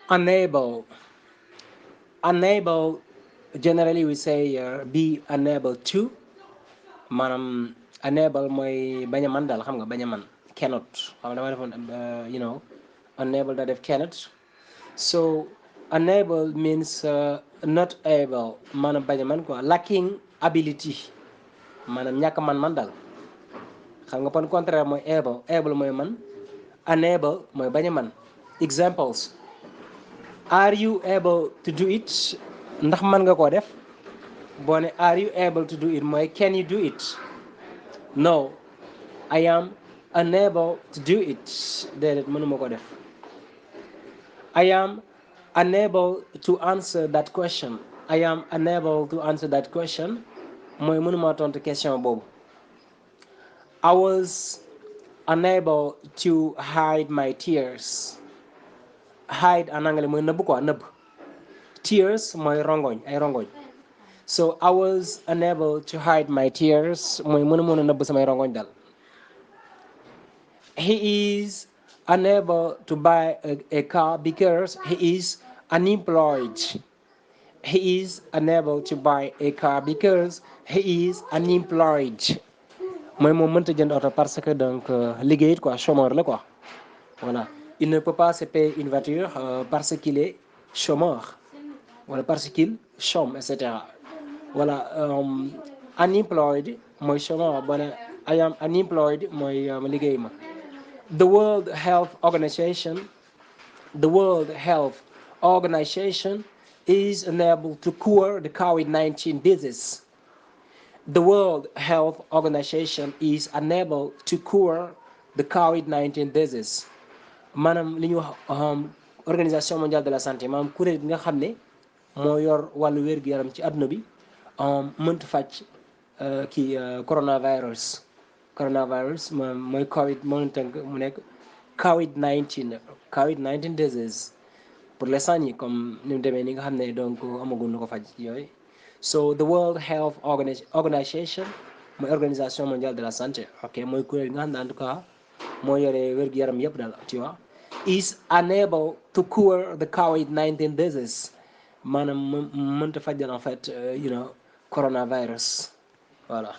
Unable. Unable, generally we say be unable to. Maanaam unable mooy bañ a man daal, xam nga bañ a man. Cannot, xam nga dama defoon unable da def cannot. So unable means not able, maanaam bañ a man quoi. Lacking ability, maanaam ñàkk man daal. Xam nga pon contraire mooy able. Able mooy man, unable mooy bañ a man. Examples: are you able to do it? Ndax mën nga koo def? Boo ne are you able to do it mooy can you do it? No, I am unable to do it. Déedéet mënuma ko def. I am unable to answer that question. I am unable to answer that question mooy mënuma tontu question boobu. I was unable to hide my tears. Hide en anglais mooy nëbb quoi, nëbb. Tears mooy rongoñ, ay rongoñ. So I was unable to hide my tears mooy mën a nëbb samay rongoñ dal. He is unable to buy a car because he is unemployed. He is unable to buy a car because he is unemployed. Mooy moom mënta jënd oto parce que donc liggéeyut quoi, chômeur la quoi. Voilà. Il ne peut pas se payer une voiture parce qu'il est chômeur. Voilà, parce qu'il chôme, etc. Voilà. Unemployed mooy chômeur. Bon, I am unemployed mooy liggéey ma. The World Health Organization, the World Health Organization is unable to cure the COVID-19 disease. The World Health Organization is unable to cure the COVID-19 disease. Maanaam li ñuy wax organisation mondiale de la santé, maanaam kuréel gi nga xam ne moo yor wàllu wér-gu-yaram ci àdduna bi mënta faj coronavirus. Coronavirus mooy Covid moo leen tënk mu nekk COVID-19 COVID-19 disease pour l'instant ñi comme ni mu demee ni nga xam ne donc amagul lu ko faj yooyu. So the World Health Organization mooy organisation mondiale de la santé, ok, mooy kuréel nga xam ne en tout cas moo yore wér-gu-yaram yëpp daal, tu vois, is unable to cure the COVID-19 disease. Maanaam mënta faj en fait coronavirus, voilà.